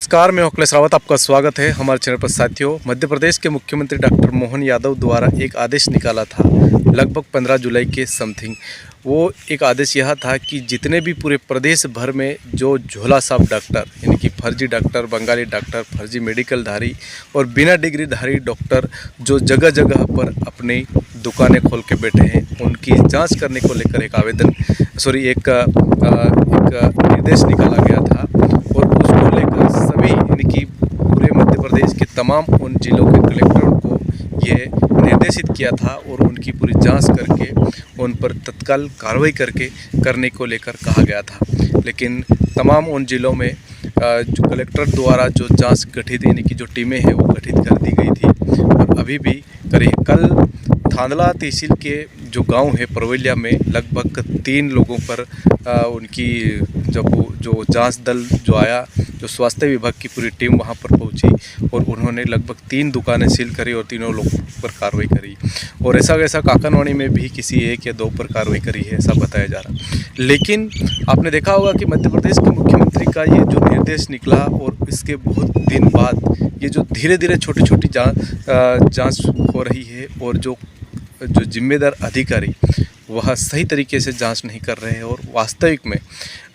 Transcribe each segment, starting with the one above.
नमस्कार, मैं अखिलेश रावत, आपका स्वागत है हमारे चैनल पर। साथियों, मध्य प्रदेश के मुख्यमंत्री डॉक्टर मोहन यादव द्वारा एक आदेश निकाला था लगभग 15 जुलाई के समथिंग। वो एक आदेश यह था कि जितने भी पूरे प्रदेश भर में जो झोला छाप डॉक्टर यानी कि फर्जी डॉक्टर, बंगाली डॉक्टर, फर्जी मेडिकल धारी और बिना डिग्री धारी डॉक्टर जो जगह जगह पर अपनी दुकानें खोल के बैठे हैं, उनकी जाँच करने को लेकर एक निर्देश निकाला गया था। और उसको लेकर सभी यानी कि पूरे मध्य प्रदेश के तमाम उन जिलों के कलेक्टरों को ये निर्देशित किया था और उनकी पूरी जांच करके उन पर तत्काल कार्रवाई करने को लेकर कहा गया था। लेकिन तमाम उन जिलों में जो कलेक्टर द्वारा जो जांच गठित यानी कि जो टीमें हैं वो गठित कर दी गई थी। और अभी भी कल थांदला तहसील के जो गांव है परवैलिया में लगभग 3 लोगों पर उनकी जो जांच दल जो आया, जो स्वास्थ्य विभाग की पूरी टीम वहां पर पहुंची और उन्होंने लगभग 3 दुकानें सील करी और तीनों लोगों पर कार्रवाई करी। और ऐसा काकनवाड़ी में भी किसी 1 या 2 पर कार्रवाई करी है, ऐसा बताया जा रहा। लेकिन आपने देखा होगा कि मध्य प्रदेश के मुख्यमंत्री का ये जो निर्देश निकला और इसके बहुत दिन बाद ये जो धीरे धीरे छोटी जांच हो रही है और जो जिम्मेदार अधिकारी वह सही तरीके से जांच नहीं कर रहे हैं। और वास्तविक में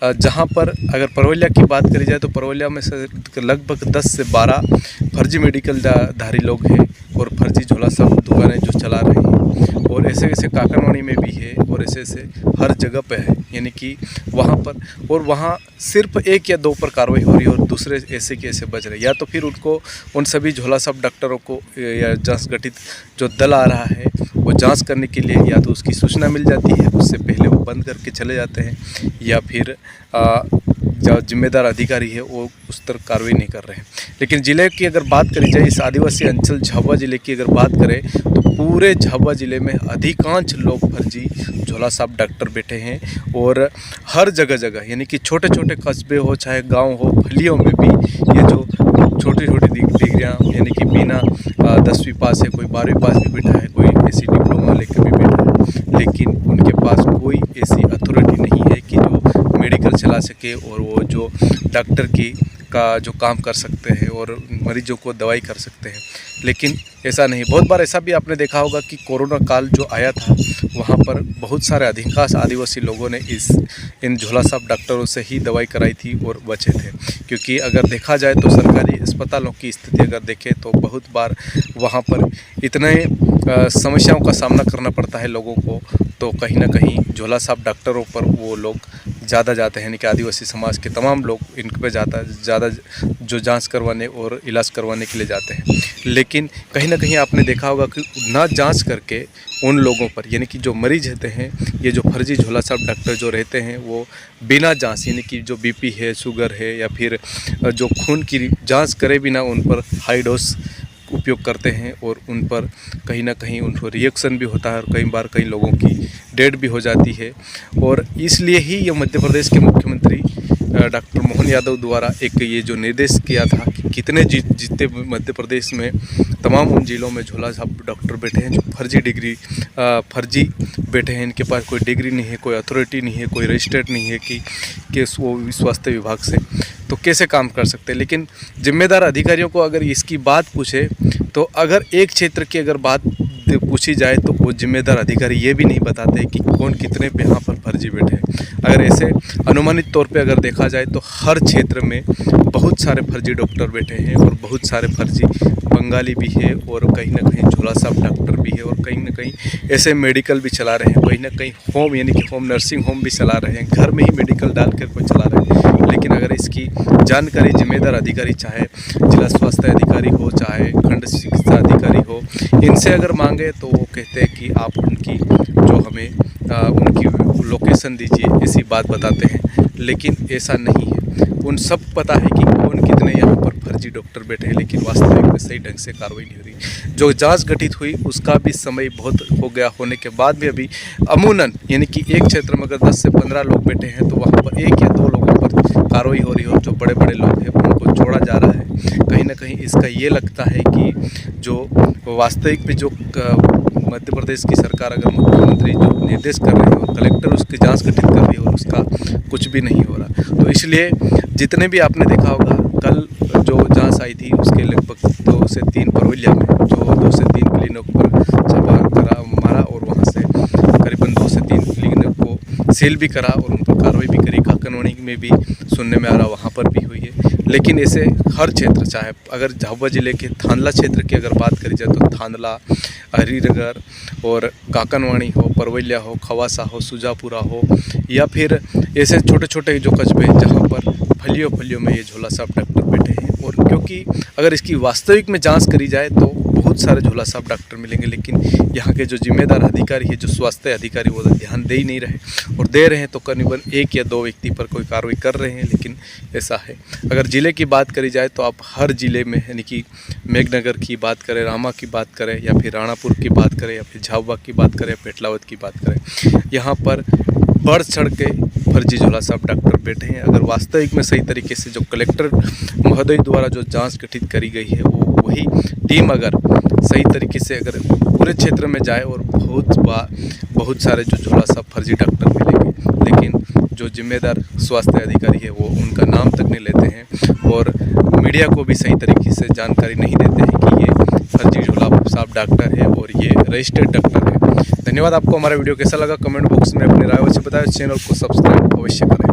जहां पर अगर परवैलिया की बात करी जाए तो परवैलिया में लगभग 10 से 12 फर्जी मेडिकल धारी लोग हैं और फर्जी झोला छाप दुकानें जो चला रहे हैं। और ऐसे काकनवाड़ी में भी है और ऐसे हर जगह पे है, यानी कि वहाँ सिर्फ 1 या 2 पर कार्रवाई हो रही है और दूसरे ऐसे के ऐसे बच रहे। या तो फिर उनको उन सभी झोला छाप डॉक्टरों को या जांच गठित जो दल आ रहा है वो जांच करने के लिए या तो उसकी सूचना मिल जाती है, उससे पहले वो बंद करके चले जाते हैं, या फिर जो जिम्मेदार अधिकारी है वो उस तरह कार्रवाई नहीं कर रहे हैं। लेकिन ज़िले की अगर बात करी जाए, इस आदिवासी अंचल झाबुआ ज़िले की अगर बात करें तो पूरे झाबुआ ज़िले में अधिकांश लोग फर्जी झोला छाप डॉक्टर बैठे हैं। और हर जगह यानी कि छोटे छोटे कस्बे हो चाहे गांव हो, फलियों में भी ये जो छोटी डिग्रियाँ यानी कि बिना 10वीं पास है, कोई 12वीं पास भी बैठा है, कोई ऐसी डिप्लोमा लेकर भी बैठा है, लेकिन उनके पास कोई ऐसी अथॉरिटी नहीं है कि जो मेडिकल चला सके और वो जो डॉक्टर का जो काम कर सकते हैं और मरीजों को दवाई कर सकते हैं। लेकिन ऐसा नहीं, बहुत बार ऐसा भी आपने देखा होगा कि कोरोना काल जो आया था वहाँ पर बहुत सारे अधिकांश आदिवासी लोगों ने इन झोला छाप डॉक्टरों से ही दवाई कराई थी और बचे थे। क्योंकि अगर देखा जाए तो सरकारी अस्पतालों की स्थिति अगर देखें तो बहुत बार वहाँ पर इतने समस्याओं का सामना करना पड़ता है लोगों को, तो कहीं ना कहीं झोला छाप डॉक्टरों पर वो लोग ज़्यादा जाते हैं, यानी कि आदिवासी समाज के तमाम लोग इन पर ज़्यादा जो जांच करवाने और इलाज करवाने के लिए जाते हैं। लेकिन कहीं ना कहीं आपने देखा होगा कि ना जांच करके उन लोगों पर यानी कि जो मरीज रहते हैं, ये जो फर्जी झोला छाप डॉक्टर जो रहते हैं वो बिना जांच यानी कि जो बीपी है, शुगर है या फिर जो खून की जांच करे बिना उन पर हाई डोज उपयोग करते हैं और उन पर कहीं ना कहीं उनको रिएक्शन भी होता है और कई बार कई लोगों की डेथ भी हो जाती है। और इसलिए ही ये मध्य प्रदेश के मुख्यमंत्री डॉक्टर मोहन यादव द्वारा एक ये जो निर्देश किया था कि कितने जितने मध्य प्रदेश में तमाम उन जिलों में झोला छाप डॉक्टर बैठे हैं जो फर्जी बैठे हैं, इनके पास कोई डिग्री नहीं है, कोई अथॉरिटी नहीं है, कोई रजिस्टर्ड नहीं है कि वो स्वास्थ्य विभाग से, तो कैसे काम कर सकते हैं। लेकिन जिम्मेदार अधिकारियों को अगर इसकी बात पूछे तो अगर एक क्षेत्र की अगर बात पूछी जाए तो वो जिम्मेदार अधिकारी ये भी नहीं बताते कि कौन कितने पे यहाँ पर फर्जी बैठे हैं। अगर ऐसे अनुमानित तौर पे अगर देखा जाए तो हर क्षेत्र में बहुत सारे फर्जी डॉक्टर बैठे हैं और बहुत सारे फर्जी बंगाली भी है और कहीं ना कहीं झोला छाप डॉक्टर भी है और कहीं ना कहीं ऐसे मेडिकल भी चला रहे हैं, कहीं ना कहीं होम यानी कि होम नर्सिंग होम भी चला रहे हैं, घर में ही मेडिकल डाल कर कोई चला रहे हैं। लेकिन अगर इसकी जानकारी जिम्मेदार अधिकारी, चाहे जिला स्वास्थ्य अधिकारी हो चाहे खंड चिकित्सा अधिकारी हो, इनसे अगर मांगे तो वो कहते हैं कि आप उनकी जो हमें उनकी लोकेशन दीजिए, ऐसी बात बताते हैं। लेकिन ऐसा नहीं है, उन सब पता है कि कौन कितने यहाँ पर फर्जी डॉक्टर बैठे हैं, लेकिन वास्तविक में सही ढंग से कार्रवाई नहीं हो रही। जो जांच गठित हुई उसका भी समय बहुत हो गया होने के बाद भी अभी अमूनन यानी कि एक क्षेत्र में अगर 10 से 15 लोग बैठे हैं तो वहाँ पर 1 या 2 लोगों पर कार्रवाई हो रही है और जो बड़े बड़े लोग हैं उनको छोड़ा जा रहा है। कहीं ना कहीं इसका ये लगता है कि जो वास्तविक में जो मध्य प्रदेश की सरकार अगर मुख्यमंत्री जो निर्देश कर रहे हैं और कलेक्टर उसकी जांच गठित कर रही है और उसका कुछ भी नहीं हो रहा, तो इसलिए जितने भी आपने देखा होगा कल आई थी उसके लगभग 2 से 3 परवलिया में जो 2 से 3 क्लिनिक पर छापा करा मारा और वहाँ से करीबन 2 से 3 क्लिनिक को सील भी करा और उन पर कार्रवाई भी करी। काकनवानी में भी सुनने में आ रहा वहाँ पर भी हुई है। लेकिन ऐसे हर क्षेत्र, चाहे अगर झाबुआ ज़िले के थांदला क्षेत्र की अगर बात करी जाए तो थांदला, हरिनगर और काकनवानी हो, परवलिया हो, खवासा हो, सुजापुरा हो या फिर ऐसे छोटे छोटे जो कस्बे जहाँ पर फलियों में ये झोला छाप डॉक्टर बैठे हैं। और क्योंकि अगर इसकी वास्तविक में जांच करी जाए तो बहुत सारे झोला छाप डॉक्टर मिलेंगे, लेकिन यहाँ के जो जिम्मेदार अधिकारी है, जो स्वास्थ्य अधिकारी, वो ध्यान दे ही नहीं रहे और दे रहे हैं तो करीबन 1 या 2 व्यक्ति पर कोई कार्रवाई कर रहे हैं। लेकिन ऐसा है, अगर ज़िले की बात करी जाए तो आप हर ज़िले में यानी कि मेघनगर की बात करें, रामा की बात करें या फिर राणापुर की बात करें या फिर झाबुआ की बात करें, पेटलावत की बात करें, यहाँ पर बढ़ चढ़ के फर्जी झोला छाप डॉक्टर बैठे हैं। अगर वास्तविक में सही तरीके से जो कलेक्टर महोदय द्वारा जो जांच गठित करी गई है वो वही टीम अगर सही तरीके से अगर पूरे क्षेत्र में जाए और बहुत सारे जो झोला छाप फर्जी डॉक्टर मिलेंगे, लेकिन जो जिम्मेदार स्वास्थ्य अधिकारी है वो उनका नाम तक नहीं लेते हैं और मीडिया को भी सही तरीके से जानकारी नहीं देते हैं कि ये फर्जी झोला छाप डॉक्टर है और ये रजिस्टर्ड डॉक्टर है। धन्यवाद। आपको हमारा वीडियो कैसा लगा कमेंट बॉक्स में अपनी राय अवश्य बताएं। चैनल को सब्सक्राइब अवश्य करें।